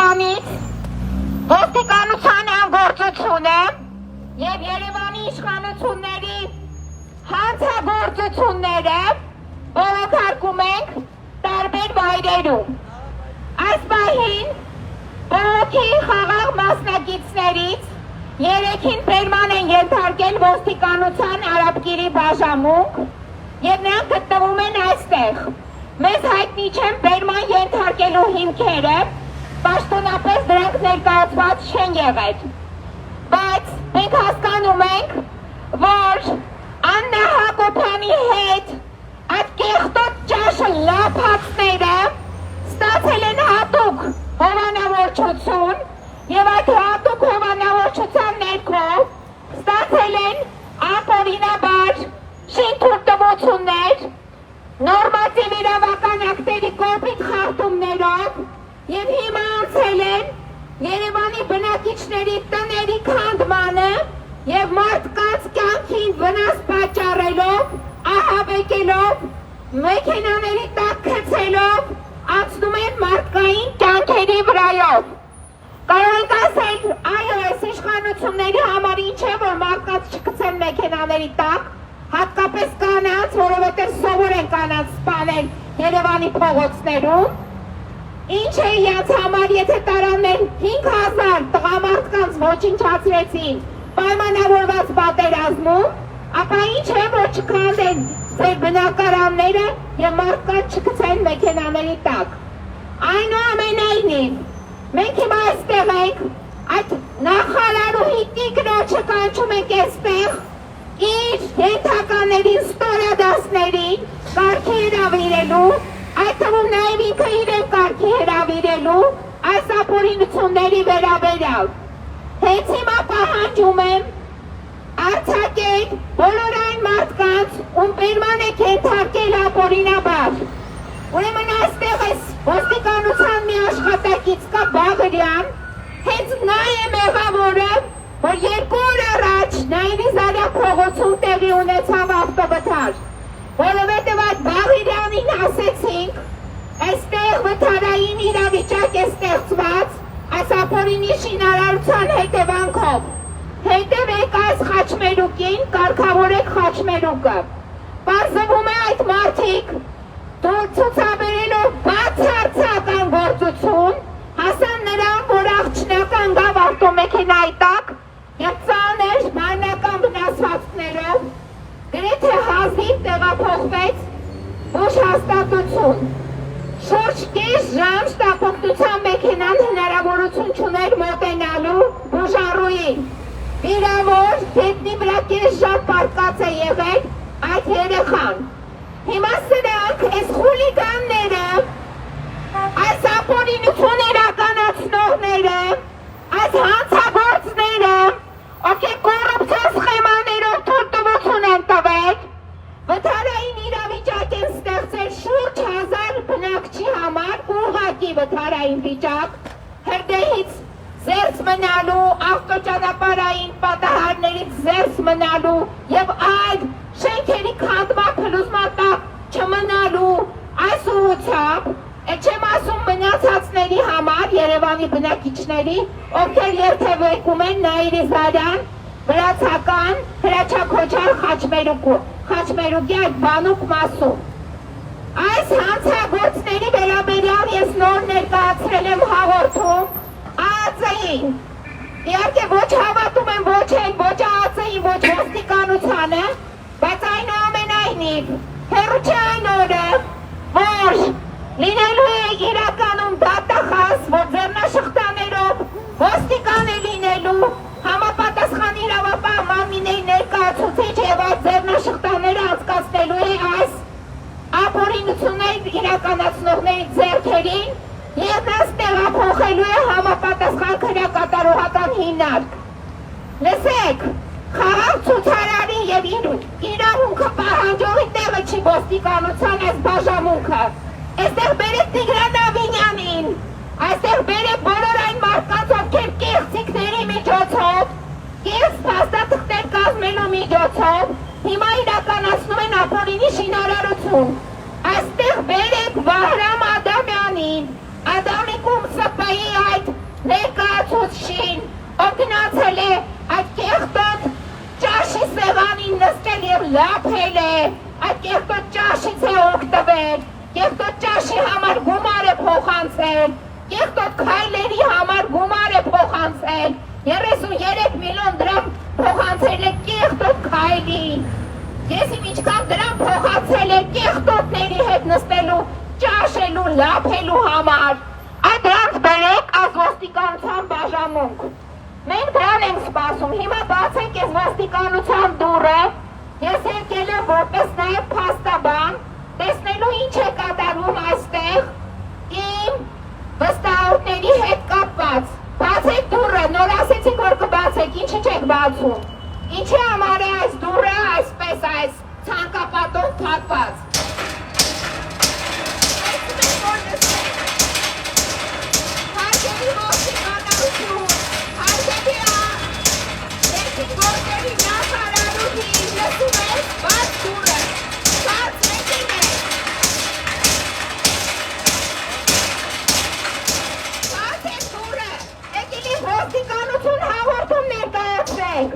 Երևանից ոստիկանության անգործությունը և Երևանի իշխանությունների հանցագործությունները բողոքարկում ենք տարբեր վայրերում։ Այս պահին բողոքի խաղաղ մասնակիցներից 3-ին բերման են ենթարկել ոստիկանության Արաբկիրի բաժանմունք և նրանք գտնվում են այստեղ։ Մեզ հայտնի չեն բերման ենթարկելու հիմքերը, պաշտոնապես դրանք ներկայացված չեն եղել։ Բայց մենք հասկանում ենք, որ Աննա Հակոբյանի հետ այդ կեղտոտ ճաշը լափածները ստացել են հատուկ հովանավորչություն և այդ հատուկ հովանավորչության ներքո ստացել են ապօրինաբար շինթույլտվություններ, նորմատիվ իրավական ակտերի կողմից խախտումներով և հիմա անցել են Երևանի բնակիչների տների քանդմանը և մարդկանց կյանքին վնաս պատճառելով, ահաբեկելով, մեքենաների տակ գցելով, անցնում են մարդկային կյանքերի վրայով։ Կարող ենք ասել, այո, այս իշխանությունների համար ինչ է, որ մարդկանց չգցեն մեքենաների տակ, հատկապես կանանց, որովհետև սովոր են կանանց սպանել Երևանի փողոցներում։ Ինչ է իրաց համար, եթե տարաներ 5000 տղամարդկանց ոչնչացրեցին պայմանավորված պատերազմում, ապա ինչ է, որ չքանդեն ձեր բնակարանները և մարդկանց չգցեն մեքենաների տակ։ Այնուամենայնիվ, մենք հիմա այստեղ ենք, այդ նախարարուհի տիկնոջը կանչում ենք այստեղ, իր ենթականերին ստորադասներին կարգի հրավիրելու, այդ թվում նաև ինքը իրեն կարգի հրավիրելու այս ապօրինությունների վերաբերյալ։ Հենց հիմա պահանջում եմ արձակել բոլոր այն մարդկանց, ում բերման եք ենթարկել ապօրինաբար։ Ուրեմն այստեղ այս ոստիկանության մի աշխատակից կա Բաղարյան, հենց նա է մեղավորը, որ 2 օր առաջ Նայիրիզարյա փողոցում տեղի ունեցավ ավտովթար, որովհետև այդ Բաղարյանին ասեցինք, այստեղ վթարային իրավիճակ է ստեղծված այս ապօրինի շինարարության հետևանքով։ Հետևեք այս խաչմերուկին, կարգավորեք խաչմերուկը։ Պարզվում է այդ մարդիկ ցուցաբերելով բացարձակական գործություն, հասան նրան, որ աղջնական գավ ավտոմեքենայի տակ և ծանր մանրական վնասվածքներով գրեթե հազիվ տեղափոխվեց բուժհաստատություն։ Շուրջ կես ժամ շտապօգնության մեքենան հնարավորություն չուներ մոտենալու բուժառուին։ Վիրավոր գետնի վրա կես ժամ պառկած է եղել այդ երեխան։ Հիմա սրանք, այս խուլիգանները, այս ապօրինություն իրականացնողները, այս հանցագործները, ովքեր կոռուպցիա սխեմաներով թույլտվություն են տվել, վթարային իրավիճակ են ստեղծել շուրջ 1000 բնակչի համար, ուղղակի վթարային վիճակ, հրդեհից զերծ մնալու, ավտոճանապարհային պատահարներից զերծ մնալու և այլ շենքերի քանդման փլուզման տակ չմնալու այս ուղղությամբ, չեմ ասում մնացածների համար, Երևանի բնակիչների, ովքեր երթևեկում են Նայիրիզարյան, վրացական, Հրաչակոչար խաչմերուկի այդ բանուկ մասում։ Այս հանցագործների վերաբերյալ ես նոր ներկայացրել եմ հաղորդում ԱԱԾ-ին։ Իհարկե ոչ հավատում եմ ոչ ԱԱԾ-ին, ոչ ոստիկանությանը, բայց այնուամենայնիվ հեռու չէ այն օրը, որ լինելու է իրականում դատախազ, որ ձեռնաշղթաներով ոստիկան է լինելու, համապատասխան իրավապահ մարմինների ներկայացուցիչ և այդ ձեռնաշղթաները անցկացնելու է այս ապօրինություններ իրականացնողների ձեռքերին և նրանց տեղափոխելու է համապատասխան քրեակատարողական հիմնարկ։ Լսեք, խաղաղ ցուցարարի և իրավունքը պահանջողի տեղը չի ոստիկանության այս բաժանմունքը։ Այստեղ բերեք Տիգրան Ավինյանին, այստեղ բերեք բոլոր այն մարդկանց, ովքեր կեղծիքների միջոցով, կեղծ փաստաթղթեր կազմելու միջոցով հիմա իրականացնում են ապօրինի շինարարություն։ Այստեղ բերեք Վահրամ Ադամյանին, Ադամիկում ՍՊ-ի այդ կեղտոտ քայլերի համար գումար է փոխանցել, 33 միլիոն դրամ փոխանցել է կեղտոտ քայլի, ես իմ ինչքան դրամ փոխանցել է կեղտոտների հետ նստելու, ճաշելու, լափելու համար, այդ դրանց բերեք այս ոստիկանության բաժանմունք, մենք դրան ենք սպասում, հիմա բացեք ես ոստիկանության դուռը, ես եկել եմ որպես նաև փաստաբան, տեսնելու ինչ է կատարվում այստեղ, իմ վստահորդների հետ կապված, բացեք դուռը, նոր ասեցիք, որ կբացեք, ինչի չեք բացում, ինչի համար է այս դուռը այսպես այս ցանկապատով փակված, հարկերի ոստիկանություն, հարկերի գործերի նախարարուհի, լսում եք, բաց դուռը, բաց եկին եք, բաց եք դուռը, եկիլի ոստիկանություն հաղորդում ներկայացրեք,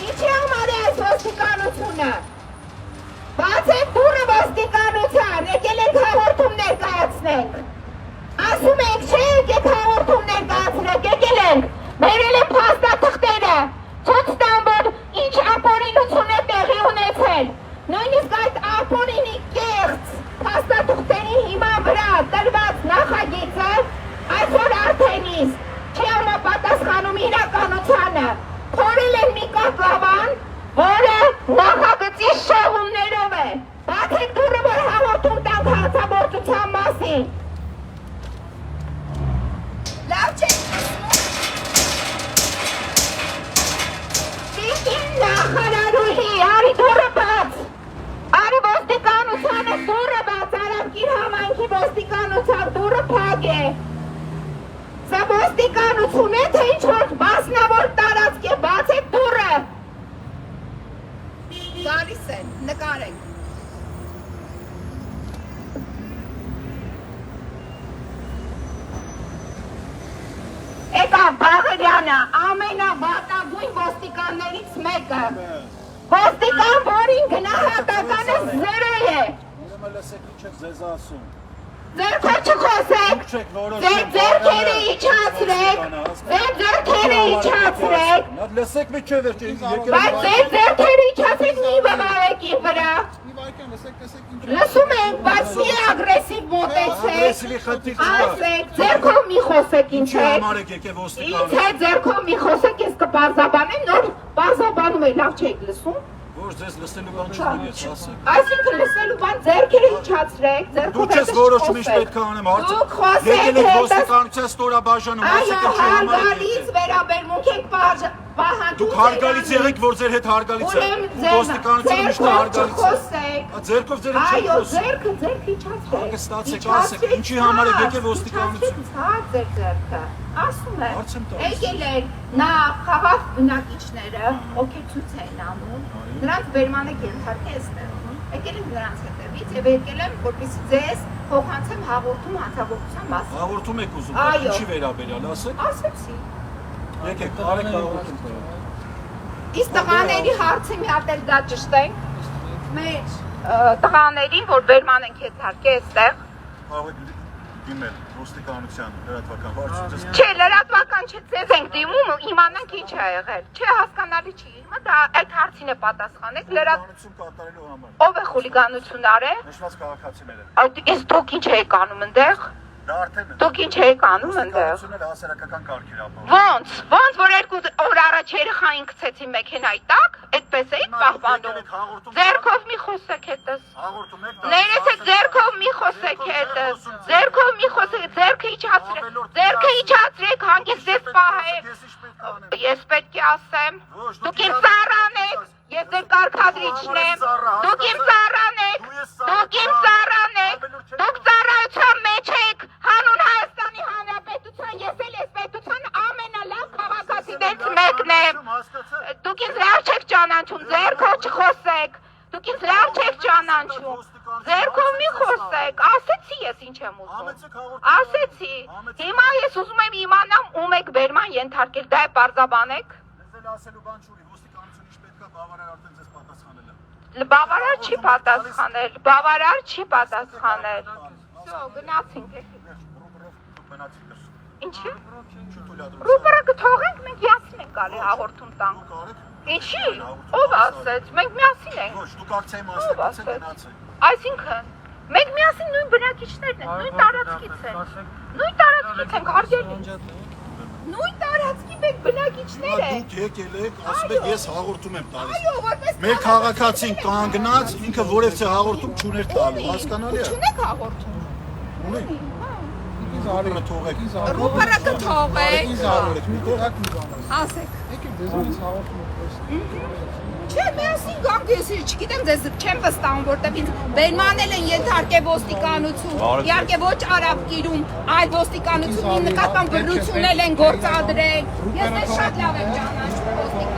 ինչի համար է այս ոստիկանությունը, բաց եք դուռը ոստիկանության, եկել ենք հաղորդում ներկայացնենք, ասում եք չէ եկեք հաղորդում ներկայացնենք, եկել ենք, բերել են փաստաթղթերը, ցույց տան, որ ինչ ապօրինություն է տեղի ունեցել, նույնիսկ այդ ապօրինի կեղծ փաստաթղթերի հիման վրա տրված նախագիծը այսօր արդեն իսկ չի համապատասխանում իրականությանը, թողել են մի կատլավան, որը նախագծի շեղումներով է, բացեք դուռը, որ հաղորդում տանք հանցագործության մասին, լավ չեք նախարարուհի, արի դուռը բաց, արի ոստիկանությանը դուռը բաց, Արամկիր համայնքի ոստիկանության դուռը փակ է, սա ոստիկանություն է, թե ինչ-որ մասնավոր տարածք է, բացեք դուռը, գալիս են, նկարեք, Եկավ Բաղարյանը, ամենավատագույն ոստիկաններից մեկը, ոստիկան, որին գնահատականը 0 է, ձեր չխոսեք, ձեր ձերքերը իջացրեք, բայց ձեր ձերքերը իջացրեք մի բաղարեք իմ վրա, լսում ենք, բայց մի ագրեսիվ մոտեցեք, ասեք, ձերքով մի խոսեք ինձ հետ ձերքով մի խոսեք, ես կպարզաբանեմ, նոր պարզաբանում է, լավ չեք լսում, Որ ձեզ լսելու բան չունես, ասեք։ Այսինքն լսելու բան ձերքերը իջացրեք, ձերքով Դու չես որոշում ինչ պետք է անեմ, եկել եք ոստիկանության ստորաբաժանում, ասեք ինչ հարգալից վերաբերմունք եք պահանջում։ Դուք հարգալից եղեք, որ ձեր հետ հարգալից է։ Ոստիկանությունը միշտ հարգալից է։ Ձերքով ձեր հետ Այո, ձերքը իջացրեք։ Հանգստացեք, ասեք, ինչի համար եք եկել ոստիկանություն։ Ձեր ձերքը, ասում է, եկել են նա խաղաղ բնակիչները, ովքեր ցույց են անում, նրանց բերման եք ենթարկել այստեղ, եկել եմ նրանց հետևից եւ եկել եմ, որպեսզի ձեզ փոխանցեմ հաղորդում հանցագործության մասին։ Հաղորդում եք ուզում, ինչի վերաբերյալ, ասեք։ Ասեցի։ Եկեք, արեք հաղորդում։ Իսկ տղաների հարցի մի հատ էլ դա ճշտենք։ Մեր տղաներին, որ բերման ենք ենթարկել այստեղ։ Դիմել ոստիկանության լրատվական վարչության։ Չէ, լրատվական չէ, ձեզ ենք դիմում, իմանանք ինչ է եղել։ Չէ, հասկանալի չի, հիմա դա այդ հարցին է պատասխանեք, Խուլիգանություն կատարելու համար։ Ով է խուլիգանություն արել։ Նշված քաղաքացիները։ Այս դուք ինչ եք անում այնտեղ։ Դա արդեն Դուք ինչ եք անում այնտեղ։ Ոստիկանությունը հասարակական կարգեր ապահովում։ Ոնց որ 2 օր առաջ երեխային գցեցի մեքենայի տակ, այդպես էիք պահպանում։ Ձերքով մի խոսեք հետս։ Հաղորդում եք։ Ներեցեք ձերքով մի խոսեք հետս։ Ձերքով մի խոսեք, ձերքը իջացրեք, հանգիստ ես պահեք։ Ես պետք է ասեմ, դուք իմ ծառան եք, ես ձեր կարգադրիչն եմ, դուք իմ ծառան եք, դուք ծառայության մեջ եք, հանուն Հայաստանի Հանրապետության, ես էլ ես պետության ամենալավ քաղաքացիներից մեկն եմ, դուք ինձ լավ չեք ճանաչում, ձերքով չխոսեք, դուք ինձ լավ չեք ճանաչում, ձերքով մի խոսեք, ասեցի ես ինչ եմ ուզում, ասեցի, հիմա ես ուզում եմ իմանամ ում եք բերման ենթարկել, դա է պարզաբանեք։ Ասելու բան չունի, ոստիկանությունը ինչ պետք է բավարար արդեն ձեզ պատասխանել է։ Բավարար չի պատասխանել, բավարար չի պատասխանել։ Всё, գնացինք։ Գնացինք։ Ինչի՞։ Չի թույլատրում։ Ռուբերակը թողենք, մենք միասին ենք գալի հաղորդում տանք։ Դուք արեք։ Ինչի՞։ Ով ասեց։ Մենք միասին ենք։ Ոչ, դուք ակցիայի մասնակից եք գնացել։ Այսինքն մենք միասին նույն բնակիչներն ենք, նույն տարածքից են։ Նույն տարածքից ենք, հարգելի։ Նույն տարածքի մեկ բնակիչներ են։ Դուք եկել եք, ասում եք ես հաղորդում եմ տալիս։ Այո, որպես Մեր քաղաքացին կանգնած, ինքը որևէ հաղորդում չուներ տալու, հասկանալի է։ Չունեք հաղորդում։ Ունի։ Ինձ թողեք։ Ռուբերակը թողեք։ Ասեք։ Եկեք դեզանից հաղորդում Չէ, միասին գանք ես չգիտեմ, ձեզ չեմ վստահում, որտեղ ինձ բերմանել են ենթարկե ոստիկանություն, իհարկե ոչ արաբկիրում, այլ ոստիկանությունի նկատմամբ բռնությունել են գործադրել։ Ես ձեզ շատ լավ եմ ճանաչում ոստիկանություն։